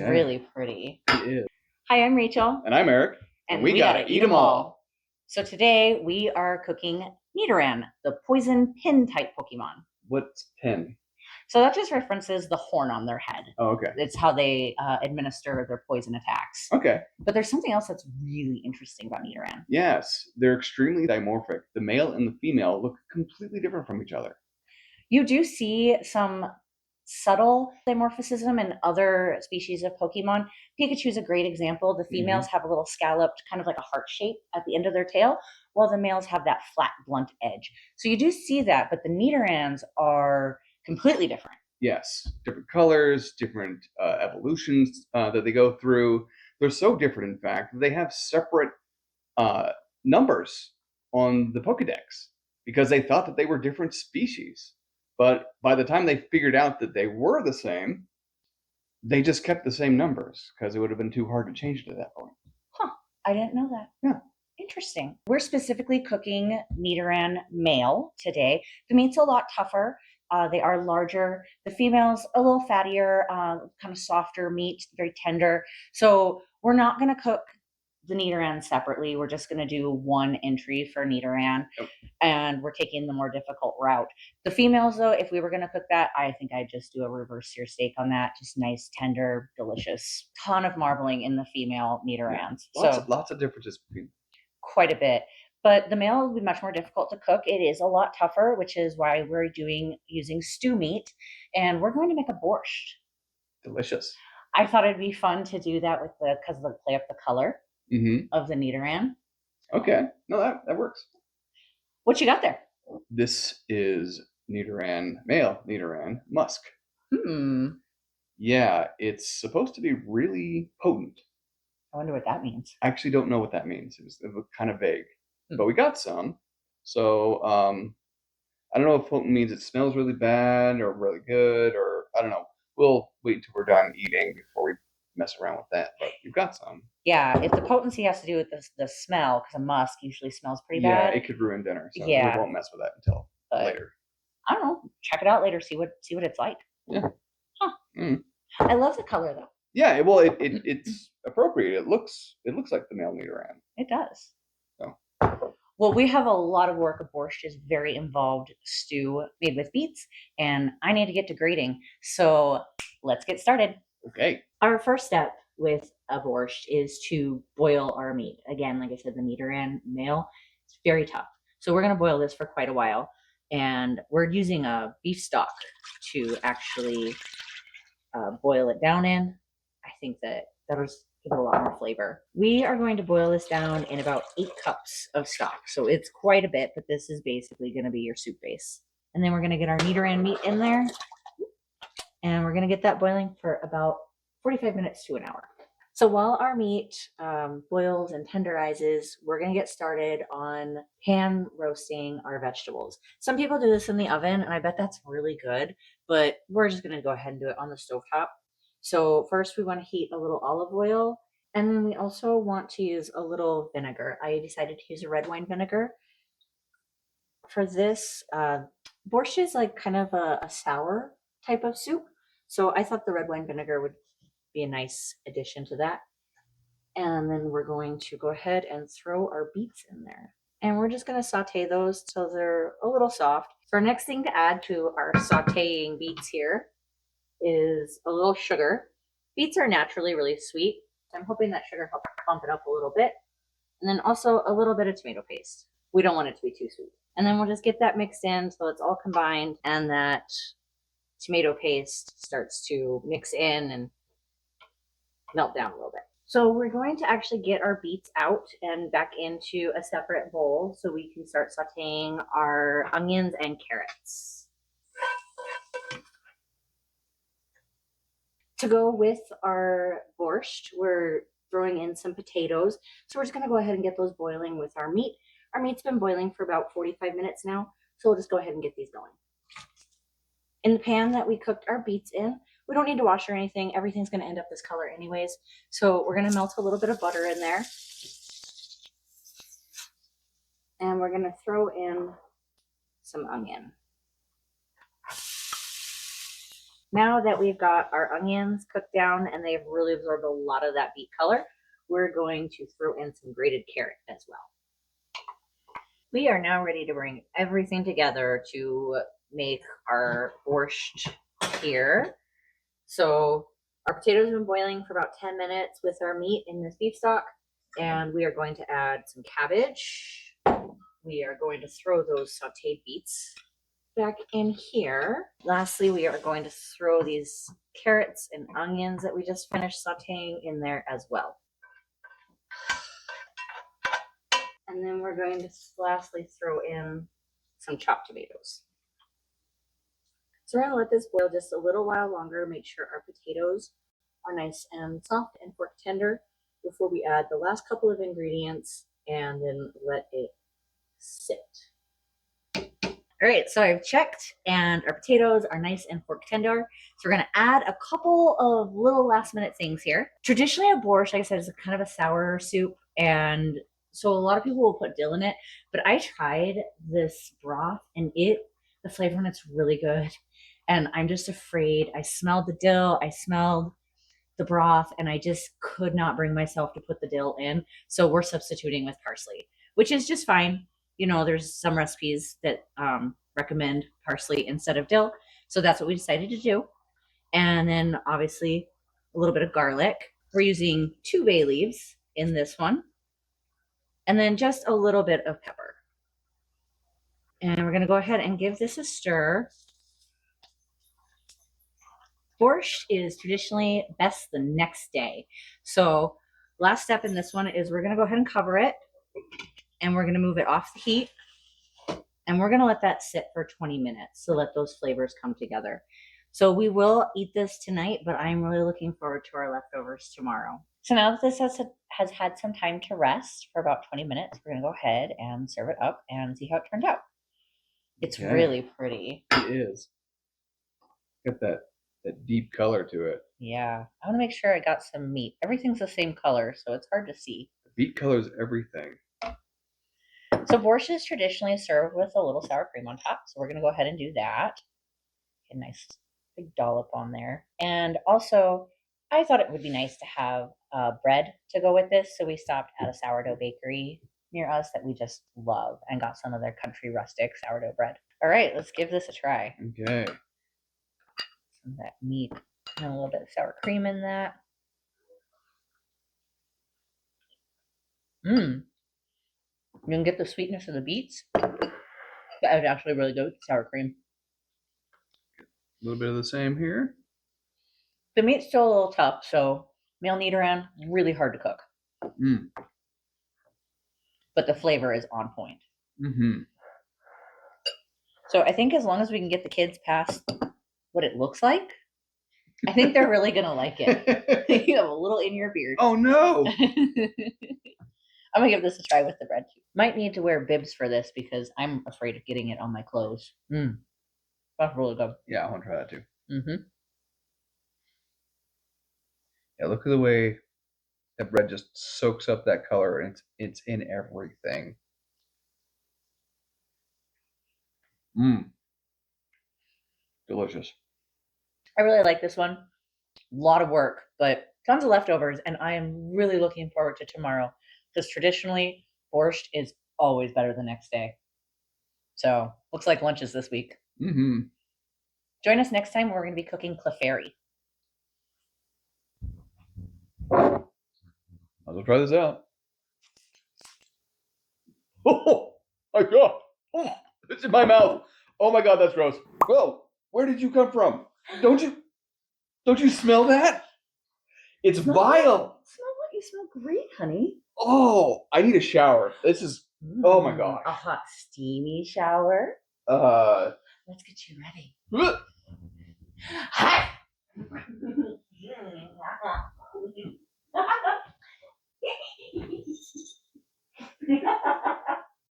Okay. Really pretty. It is. Hi, I'm Rachel. And I'm Eric. And we gotta eat them all. So today we are cooking Nidoran, the poison pin type Pokemon. What's pin? So that just references the horn on their head. Oh, okay. It's how they administer their poison attacks. Okay. But there's something else that's really interesting about Nidoran. Yes, they're extremely dimorphic. The male and the female look completely different from each other. You do see some subtle dimorphism in other species of Pokemon. Pikachu is a great example. The females have a little scalloped, kind of like a heart shape at the end of their tail, while the males have that flat, blunt edge. So you do see that, but the Nidorans are completely different. Yes, different colors, different evolutions that they go through. They're so different, in fact, that they have separate numbers on the Pokedex because they thought that they were different species. But by the time they figured out that they were the same, they just kept the same numbers because it would have been too hard to change it at that point. Huh. I didn't know that. Yeah. Interesting. We're specifically cooking Nidoran Male today. The meat's a lot tougher. They are larger. The female's a little fattier, kind of softer meat, very tender. So we're not going to cook the Nidoran separately. We're just going to do one entry for Nidoran. Yep. And we're taking the more difficult route. The females, though, if we were going to cook that, I think I'd just do a reverse sear steak on that. Just nice, tender, delicious. Ton of marbling in the female Nidorans. Yeah. Lots of differences between. Quite a bit. But the male will be much more difficult to cook. It is a lot tougher, which is why we're using stew meat. And we're going to make a borscht. Delicious. I thought it'd be fun to do that because they'll play up the color of the Nidoran. Okay. No, that works. What you got there? This is Nidoran Male, Nidoran Musk. Yeah, it's supposed to be really potent. I wonder what that means. I actually don't know what that means. It was kind of vague. But we got some. So I don't know if potent means it smells really bad or really good, or I don't know. We'll wait until we're done eating before we mess around with that. But you've got some. Yeah, if the potency has to do with the smell, because a musk usually smells pretty bad. Yeah, it could ruin dinner. So yeah, we won't mess with that until later. I don't know. Check it out later. See what it's like. Yeah. Huh. I love the color though. Yeah, well, it's appropriate. It looks like the male Nidoran. It does. So. Well, we have a lot of work. A borscht is very involved stew made with beets, and I need to get to grating. So let's get started. Okay. Our first step with a borscht is to boil our meat. Again, like I said, the Nidoran Male, it's very tough. So we're going to boil this for quite a while, and we're using a beef stock to actually boil it down in. I think that'll give it a lot more flavor. We are going to boil this down in about 8 cups of stock. So it's quite a bit, but this is basically going to be your soup base. And then we're going to get our Nidoran meat in there, and we're going to get that boiling for about 45 minutes to an hour. So while our meat boils and tenderizes, we're going to get started on pan roasting our vegetables. Some people do this in the oven, and I bet that's really good, but we're just going to go ahead and do it on the stovetop. So first we want to heat a little olive oil, and then we also want to use a little vinegar. I decided to use a red wine vinegar. For this, borscht is like kind of a sour type of soup, so I thought the red wine vinegar would be a nice addition to that. And then we're going to go ahead and throw our beets in there. And we're just going to saute those till they're a little soft. So our next thing to add to our sauteing beets here is a little sugar. Beets are naturally really sweet. So I'm hoping that sugar helps bump it up a little bit. And then also a little bit of tomato paste. We don't want it to be too sweet. And then we'll just get that mixed in so it's all combined and that tomato paste starts to mix in and melt down a little bit. So we're going to actually get our beets out and back into a separate bowl so we can start sauteing our onions and carrots. To go with our borscht, we're throwing in some potatoes. So we're just going to go ahead and get those boiling with our meat. Our meat's been boiling for about 45 minutes now, so we'll just go ahead and get these going. In the pan that we cooked our beets in, we don't need to wash or anything. Everything's going to end up this color anyways. So we're going to melt a little bit of butter in there. And we're going to throw in some onion. Now that we've got our onions cooked down and they've really absorbed a lot of that beet color, we're going to throw in some grated carrot as well. We are now ready to bring everything together to make our borscht here. So our potatoes have been boiling for about 10 minutes with our meat in this beef stock, and we are going to add some cabbage. We are going to throw those sauteed beets back in here. Lastly, we are going to throw these carrots and onions that we just finished sauteing in there as well. And then we're going to lastly throw in some chopped tomatoes. So we're going to let this boil just a little while longer, make sure our potatoes are nice and soft and fork tender before we add the last couple of ingredients and then let it sit. All right, so I've checked and our potatoes are nice and fork tender. So we're gonna add a couple of little last minute things here. Traditionally a borscht, like I said, is kind of a sour soup. And so a lot of people will put dill in it, but I tried this broth and the flavor in it's really good. And I'm just afraid, I smelled the dill, I smelled the broth, and I just could not bring myself to put the dill in. So we're substituting with parsley, which is just fine. You know, there's some recipes that recommend parsley instead of dill. So that's what we decided to do. And then obviously a little bit of garlic. We're using 2 bay leaves in this one. And then just a little bit of pepper. And we're going to go ahead and give this a stir. Borscht is traditionally best the next day. So last step in this one is we're going to go ahead and cover it, and we're going to move it off the heat, and we're going to let that sit for 20 minutes to let those flavors come together. So we will eat this tonight, but I'm really looking forward to our leftovers tomorrow. So now that this has had some time to rest for about 20 minutes, we're going to go ahead and serve it up and see how it turned out. It's really pretty. It is. Got that deep color to it. Yeah, I want to make sure I got some meat. Everything's the same color, so it's hard to see. The beet color is everything. So borscht is traditionally served with a little sour cream on top, so we're going to go ahead and do that. Get a nice big dollop on there. And also, I thought it would be nice to have bread to go with this, so we stopped at a sourdough bakery near us that we just love and got some of their country rustic sourdough bread. All right, let's give this a try. Okay. Some of that meat and a little bit of sour cream in that. You can get the sweetness of the beets. That is actually really good with sour cream. A little bit of the same here. The meat's still a little tough, so male Nidoran, really hard to cook. But the flavor is on point. So I think as long as we can get the kids past what it looks like, I think they're really going to like it. You have a little in your beard. Oh, no. I'm going to give this a try with the bread too. Might need to wear bibs for this because I'm afraid of getting it on my clothes. That's really good. Yeah, I want to try that too. Yeah, look at the way that bread just soaks up that color, and it's in everything. Delicious. I really like this one. A lot of work, but tons of leftovers, and I am really looking forward to tomorrow because traditionally borscht is always better the next day. So looks like lunch is this week. Join us next time. We're going to be cooking clefairy. I'll try this out. Oh my god! Oh, it's in my mouth. Oh my god, that's gross. Whoa! Where did you come from? Don't you smell that? It's vile. Smell what? You smell great, honey. Oh, I need a shower. This is. Oh my god. A hot, steamy shower. Let's get you ready. Hot.